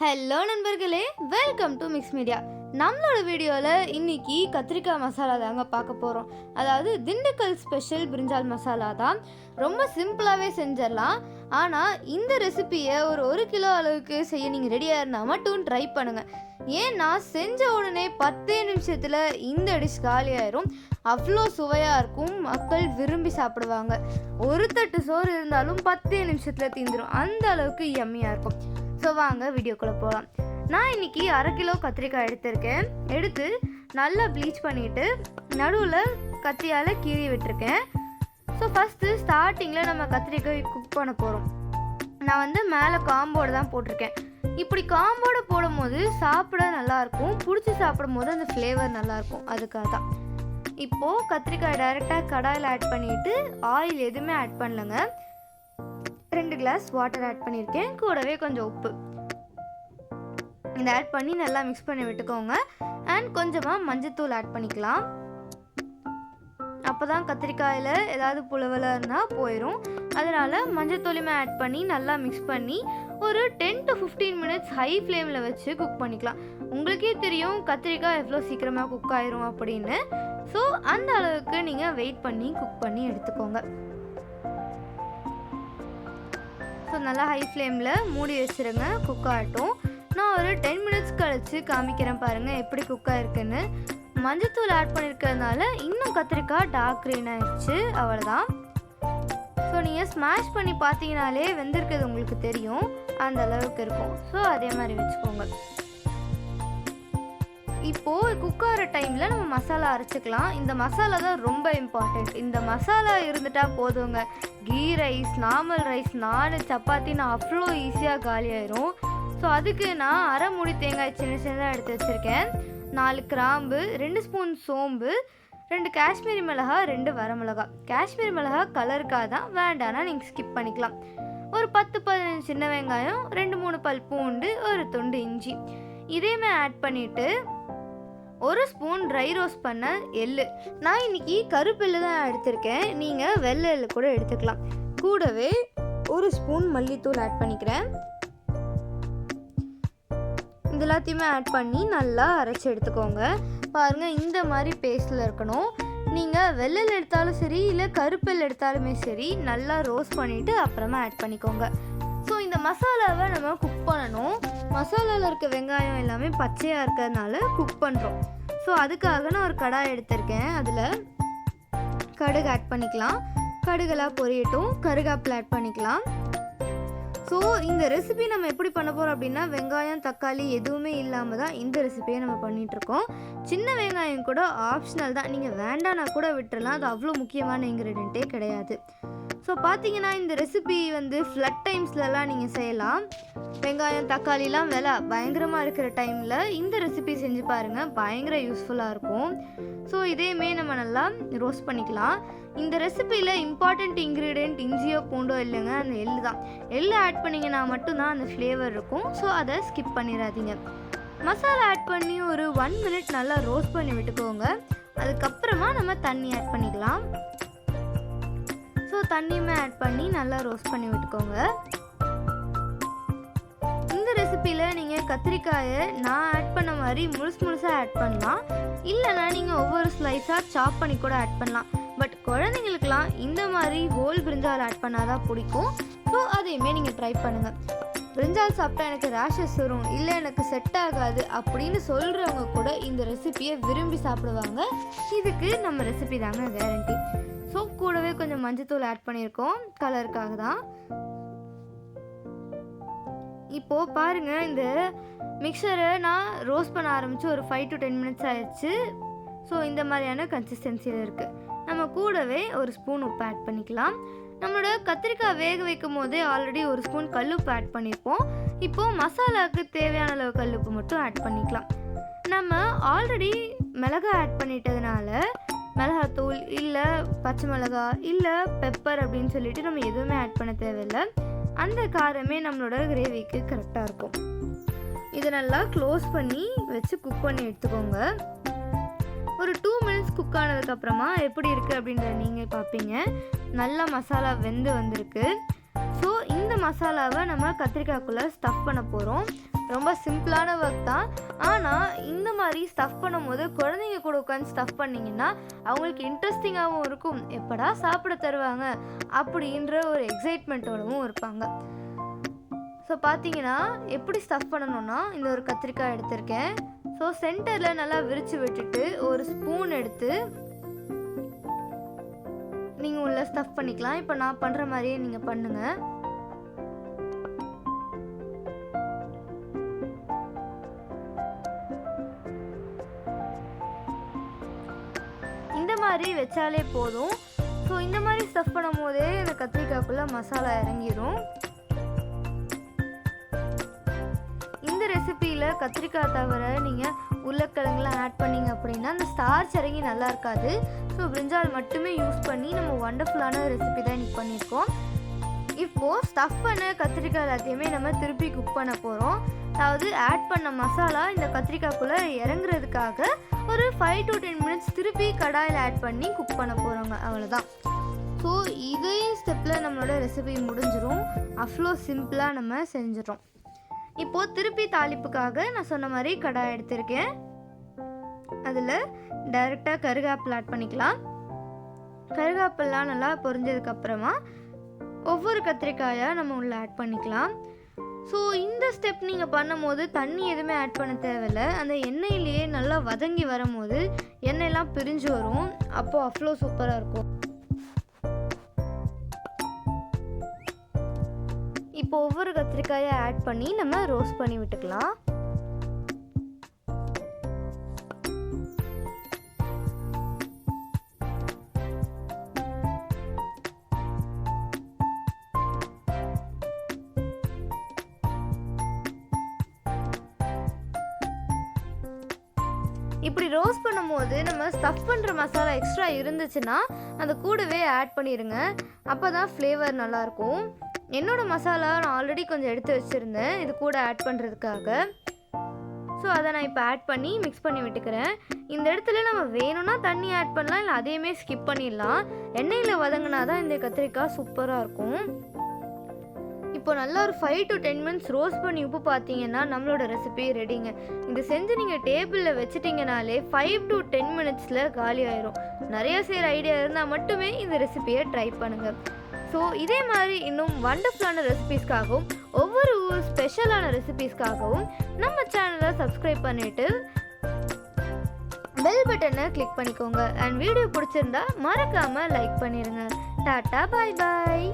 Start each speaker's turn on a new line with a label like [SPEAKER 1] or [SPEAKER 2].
[SPEAKER 1] Hello நண்பர்களே, welcome to mix media. நம்மளோட வீடியோவில் இன்னைக்கு கத்திரிக்காய் மசாலா தாங்க பார்க்க போகிறோம். அதாவது திண்டுக்கல் ஸ்பெஷல் பிரிஞ்சால் மசாலா தான். ரொம்ப சிம்பிளாகவே செஞ்சிடலாம். ஆனால் இந்த ரெசிப்பியை ஒரு கிலோ அளவுக்கு செய்ய நீங்கள் ரெடியாக இருந்தால் மட்டும் ட்ரை பண்ணுங்கள். ஏன்னா செஞ்ச உடனே 10 நிமிஷத்தில் இந்த டிஷ் காலியாயிரும். அவ்வளோ சுவையாக இருக்கும், மக்கள் விரும்பி சாப்பிடுவாங்க. ஒரு தட்டு சோறு இருந்தாலும் 10 நிமிஷத்தில் தீந்துடும், அந்த அளவுக்கு யம்மியாக இருக்கும். ஸோ வாங்க வீடியோக்குள்ளே போகலாம். நான் இன்றைக்கி 1/2 கிலோ கத்திரிக்காய் எடுத்திருக்கேன். எடுத்து நல்லா ப்ளீச் பண்ணிவிட்டு நடுவில் கத்தியால் கீறி விட்டுருக்கேன். ஸோ ஃபஸ்ட்டு ஸ்டார்டிங்கில் நம்ம கத்திரிக்காய் குக் பண்ண போகிறோம். நான் மேலே காம்போடு தான் போட்டிருக்கேன். இப்படி காம்போடு போடும் போது சாப்பிட நல்லாயிருக்கும், பிடிச்சி சாப்பிடும் போது அந்த ஃப்ளேவர் நல்லாயிருக்கும், அதுக்காக தான். இப்போது கத்திரிக்காய் டைரெக்டாக கடாயில் ஆட் பண்ணிவிட்டு ஆயில் எதுவுமே ஆட் பண்ணலைங்க. 2 கிளாஸ் வாட்டர் ஆட் பண்ணியிருக்கேன், கூடவே கொஞ்சம் உப்பு இதை ஆட் பண்ணி நல்லா மிக்ஸ் பண்ணி விட்டுக்கோங்க. அண்ட் கொஞ்சமாக மஞ்சத்தூள் ஆட் பண்ணிக்கலாம். அப்போ தான் கத்திரிக்காயில் ஏதாவது புலவலாக இருந்தால் போயிடும். அதனால் மஞ்சத்தூளுமே ஆட் பண்ணி நல்லா மிக்ஸ் பண்ணி ஒரு 10 to 15 மினிட்ஸ் ஹை ஃப்ளேமில் வச்சு குக் பண்ணிக்கலாம். உங்களுக்கே தெரியும் கத்திரிக்காய் எவ்வளோ சீக்கிரமாக குக் ஆயிரும் அப்படின்னு. ஸோ அந்த அளவுக்கு நீங்கள் வெயிட் பண்ணி குக் பண்ணி எடுத்துக்கோங்க. ஸோ நல்லா ஹை ஃப்ளேமில் மூடி வச்சுருங்க, குக் ஆகட்டும். நான் ஒரு 10 மினிட்ஸ் கழித்து காமிக்கிறேன் பாருங்கள் எப்படி குக் ஆகிருக்குன்னு. மஞ்சத்தூள் ஆட் பண்ணியிருக்கிறதுனால இன்னும் கத்திரிக்காய் டார்க் க்ரீன் ஆகிடுச்சு, அவ்வளோதான். ஸோ நீங்கள் ஸ்மாஷ் பண்ணி பார்த்தீங்கனாலே வெந்திருக்கிறது உங்களுக்கு தெரியும், அந்த அளவுக்கு இருக்கும். ஸோ அதே மாதிரி வச்சுக்கோங்க. இப்போது குக் ஆகிற டைமில் நம்ம மசாலா அரைச்சிக்கலாம். இந்த மசாலா தான் ரொம்ப இம்பார்ட்டண்ட். இந்த மசாலா இருந்துட்டால் போதுங்க, கீ ரைஸ், நார்மல் ரைஸ், நான் சப்பாத்தின்னு அவ்வளோ ஈஸியாக காலியாயிரும். ஸோ அதுக்கு நான் அரை மூடி தேங்காய் சின்னதாக எடுத்து வச்சுருக்கேன். 4 கிராம்பு, 2 ஸ்பூன் சோம்பு, 2 காஷ்மீரி மிளகாய், 2 வரமிளகா. காஷ்மீரி மிளகாய் கலருக்காக தான், வேண்டானா நீங்கள் ஸ்கிப் பண்ணிக்கலாம். ஒரு 10-15 சின்ன வெங்காயம், 2-3 பல் பூண்டு, ஒரு துண்டு இஞ்சி இதையுமே ஆட் பண்ணிவிட்டு 1 ஸ்பூன் ட்ரை ரோஸ்ட் பண்ண எள்ளு. நான் இன்னைக்கு கருப்பெள்ளு தான் எடுத்திருக்கேன், நீங்கள் வெள்ளை எள்ளு கூட எடுத்துக்கலாம். கூடவே 1 ஸ்பூன் மல்லித்தூள் ஆட் பண்ணிக்கிறேன். இது எல்லாத்தையுமே ஆட் பண்ணி நல்லா அரைச்சி எடுத்துக்கோங்க. பாருங்கள், இந்த மாதிரி பேஸ்ட்டில் இருக்கணும். நீங்கள் வெள்ளை எடுத்தாலும் சரி, இல்லை கருப்பெல் எடுத்தாலுமே சரி, நல்லா ரோஸ்ட் பண்ணிவிட்டு அப்புறமா ஆட் பண்ணிக்கோங்க. ஸோ இந்த மசாலாவை நம்ம குக் பண்ணணும். மசாலாவில் இருக்க வெங்காயம் எல்லாமே பச்சையாக இருக்கிறதுனால குக் பண்ணுறோம். ஸோ அதுக்காக நான் ஒரு கடாய் எடுத்திருக்கேன். அதில் கடுகு ஆட் பண்ணிக்கலாம். கடுகெல்லாம் பொரியட்டும். கருகாப்பில் ஆட் பண்ணிக்கலாம். ஸோ இந்த ரெசிபி நம்ம எப்படி பண்ண போகிறோம் அப்படின்னா, வெங்காயம் தக்காளி எதுவுமே இல்லாமல் தான் இந்த ரெசிபியை நம்ம பண்ணிகிட்ருக்கோம். சின்ன வெங்காயம் கூட ஆப்ஷனல் தான், நீங்கள் வேண்டானா கூட விட்டுறலாம், அது அவ்வளோ முக்கியமான இன்க்ரீடியண்ட்டே கிடையாது. ஸோ பார்த்தீங்கன்னா இந்த ரெசிபி ஃப்ளட் டைம்ஸ்லலாம் நீங்கள் செய்யலாம். வெங்காயம் தக்காளிலாம் விலை பயங்கரமாக இருக்கிற டைமில் இந்த ரெசிபி செஞ்சு பாருங்கள், பயங்கர யூஸ்ஃபுல்லாக இருக்கும். ஸோ இதையுமே நம்ம நல்லா ரோஸ்ட் பண்ணிக்கலாம். இந்த ரெசிப்பியில் இம்பார்ட்டண்ட் இன்க்ரீடியண்ட் இஞ்சியோ பூண்டோ இல்லைங்க, அந்த எள்ளு தான். எள்ளு ஆட் பண்ணிங்கன்னா மட்டும்தான் அந்த ஃப்ளேவர் இருக்கும். ஸோ அதை ஸ்கிப் பண்ணிடாதீங்க. மசாலா ஆட் பண்ணி ஒரு 1 மினிட் நல்லா ரோஸ்ட் பண்ணி விட்டுக்கோங்க. அதுக்கப்புறமா நம்ம தண்ணி ஆட் பண்ணிக்கலாம். ஸோ தண்ணியுமே ஆட் பண்ணி நல்லா ரோஸ்ட் பண்ணி விட்டுக்கோங்க. இந்த ரெசிப்பியில் நீங்கள் கத்திரிக்காயை நான் ஆட் பண்ண மாதிரி முழுசாக ஆட் பண்ணலாம், இல்லைனா நீங்கள் ஒவ்வொரு ஸ்லைஸாக சாப் பண்ணி கூட ஆட் பண்ணலாம். பட் குழந்தைங்களுக்கெல்லாம் இந்த மாதிரி ஹோல் பிரிஞ்சால் ஆட் பண்ணாதான் பிடிக்கும். ஸோ அதையுமே நீங்கள் ட்ரை பண்ணுங்கள். பிரிஞ்சால் சாப்பிட்டா எனக்கு ரேஷஸ் வரும், இல்லை எனக்கு செட் ஆகாது அப்படின்னு சொல்கிறவங்க கூட இந்த ரெசிப்பியை விரும்பி சாப்பிடுவாங்க. இதுக்கு நம்ம ரெசிபி தாங்க கேரண்டி. ஸோ கூடவே கொஞ்சம் மஞ்சத்தூள் ஆட் பண்ணியிருக்கோம், கலருக்காக தான். இப்போது பாருங்கள், இந்த மிக்சரை நான் ரோஸ்ட் பண்ண ஆரம்பித்து ஒரு 5 to 10 மினிட்ஸ் ஆயிடுச்சு. ஸோ இந்த மாதிரியான கன்சிஸ்டன்சியில் இருக்குது. நம்ம கூடவே 1 ஸ்பூன் உப்பு ஆட் பண்ணிக்கலாம். நம்மளோட கத்திரிக்காய் வேக வைக்கும் போதே ஆல்ரெடி 1 ஸ்பூன் கல்லுப்பு ஆட் பண்ணியிருப்போம். இப்போது மசாலாவுக்கு தேவையான அளவு கல்லுப்பு மட்டும் ஆட் பண்ணிக்கலாம். நம்ம ஆல்ரெடி மிளகாய் ஆட் பண்ணிட்டதுனால மிளகாத்தூள் இல்லை பச்சை மிளகாய் இல்லை பெப்பர் அப்படின்னு சொல்லிட்டு நம்ம எதுவுமே ஆட் பண்ண தேவையில்லை. அந்த காரமே நம்மளோட கிரேவிக்கு கரெக்டாக இருக்கும். இதை நல்லா க்ளோஸ் பண்ணி வச்சு குக் பண்ணி எடுத்துக்கோங்க. ஒரு 2 மினிட்ஸ் குக் ஆனதுக்கப்புறமா எப்படி இருக்குது அப்படின்றத நீங்கள் பார்ப்பீங்க. நல்லா மசாலா வெந்து வந்திருக்கு. ஸோ இந்த இந்த மசாலாவை நம்ம கத்திரிக்காய்க்குள்ளே ஸ்டஃப் பண்ண போகிறோம். ரொம்ப சிம்பிளான ஒர்க் தான். ஆனால் இந்த மாதிரி ஸ்டஃப் பண்ணும்போது குழந்தைங்க கூட உட்காந்து ஸ்டஃப் பண்ணிங்கன்னா அவங்களுக்கு இன்ட்ரெஸ்டிங்காகவும் இருக்கும், எப்படா சாப்பிட தருவாங்க அப்படின்ற ஒரு எக்ஸைட்மெண்ட்டோடவும் இருப்பாங்க. ஸோ பார்த்தீங்கன்னா எப்படி ஸ்டஃப் பண்ணணுன்னா, இந்த ஒரு கத்திரிக்காய் எடுத்திருக்கேன். ஸோ சென்டரில் நல்லா விரித்து விட்டுட்டு ஒரு ஸ்பூன் எடுத்து நீங்கள் உள்ள ஸ்டஃப் பண்ணிக்கலாம். இப்போ நான் பண்ணுற மாதிரியே நீங்கள் பண்ணுங்கள். இந்த மாதிரி வச்சாலே போதும். ஸோ இந்த மாதிரி ஸ்டஃப் பண்ணும் போதே இந்த கத்திரிக்காய்க்குள்ளே மசாலா இறங்கிடும். இந்த ரெசிபியில் கத்திரிக்காய் தவிர நீங்கள் உருளைக்கிழங்குலாம் ஆட் பண்ணிங்க அப்படின்னா அந்த ஸ்டார்ச் இறங்கி நல்லா இருக்காது. ஸோ பிரிஞ்சால் மட்டுமே யூஸ் பண்ணி நம்ம ஒண்டர்ஃபுல்லான ரெசிபி தான் இன்றைக்கி பண்ணியிருக்கோம். இப்போது ஸ்டஃப் பண்ண கத்திரிக்காய் எல்லாத்தையுமே நம்ம திருப்பி குக் பண்ண போகிறோம். அதாவது ஆட் பண்ண மசாலா இந்த கத்திரிக்காய்க்குள்ளே இறங்குறதுக்காக ஒரு 5 to 10 மினிட்ஸ் திருப்பி கடாயில் ஆட் பண்ணி குக் பண்ண போகிறோங்க. அவ்வளோதான். ஸோ இதே ஸ்டெப்பில் நம்மளோட ரெசிபி முடிஞ்சிடும். அவ்வளோ சிம்பிளாக நம்ம செஞ்சிடறோம். இப்போது திருப்பி தாளிப்புக்காக நான் சொன்ன மாதிரி கடாய் எடுத்திருக்கேன். அதில் டைரெக்டாக கருவேப்பிலை ஆட் பண்ணிக்கலாம். கருவேப்பிலாம் நல்லா பொரிஞ்சதுக்கப்புறமா ஒவ்வொரு கத்திரிக்காயாக நம்ம உள்ளே ஆட் பண்ணிக்கலாம். ஸோ இந்த ஸ்டெப் நீங்கள் பண்ணும் போது தண்ணி எதுவுமே ஆட் பண்ண தேவையில்லை. அந்த எண்ணெயிலேயே நல்லா வதங்கி வரும்போது எண்ணெயெல்லாம் பிரிஞ்சு வரும். அப்போது அவ்வளோ சூப்பராக இருக்கும். இப்போ ஒவ்வொரு கத்திரிக்காயை ஆட் பண்ணி நம்ம ரோஸ்ட் பண்ணி விட்டுக்கலாம். இப்படி ரோஸ்ட் பண்ணும்போது நம்ம ஸ்டஃப் பண்ணுற மசாலா எக்ஸ்ட்ரா இருந்துச்சுன்னா அதை கூடவே ஆட் பண்ணிடுங்க. அப்போ தான் ஃப்ளேவர் நல்லாயிருக்கும். என்னோடய மசாலா நான் ஆல்ரெடி கொஞ்சம் எடுத்து வச்சுருந்தேன் இது கூட ஆட் பண்ணுறதுக்காக. ஸோ அதை நான் இப்போ ஆட் பண்ணி மிக்ஸ் பண்ணி விட்டுக்கிறேன். இந்த இடத்துல நம்ம வேணும்னா தண்ணி ஆட் பண்ணலாம், இல்லை அதையுமே ஸ்கிப் பண்ணிடலாம். எண்ணெயில் வதங்கினா தான் இந்த கத்திரிக்காய் சூப்பராக இருக்கும். இப்போ நல்லா ஒரு 5 to 10 மினிட்ஸ் ரோஸ்ட் பண்ணி உப்பு பார்த்தீங்கன்னா நம்மளோட ரெசிபி ரெடிங்க. இது செஞ்சு நீங்கள் டேபிளில் வச்சுட்டிங்கனாலே 5 to 10 மினிட்ஸில் காலி ஆயிரும். நிறையா செய்கிற ஐடியா இருந்தால் மட்டுமே இந்த ரெசிபியை ட்ரை பண்ணுங்கள். ஸோ இதே மாதிரி இன்னும் வண்டர்ஃபுல்லான ரெசிபீஸ்க்காகவும் ஒவ்வொரு ஸ்பெஷலான ரெசிபீஸ்க்காகவும் நம்ம சேனலை சப்ஸ்கிரைப் பண்ணிவிட்டு பெல் பட்டனை கிளிக் பண்ணிக்கோங்க. அண்ட் வீடியோ பிடிச்சிருந்தா மறக்காமல் லைக் பண்ணிடுங்க. டாட்டா, பாய் பாய்.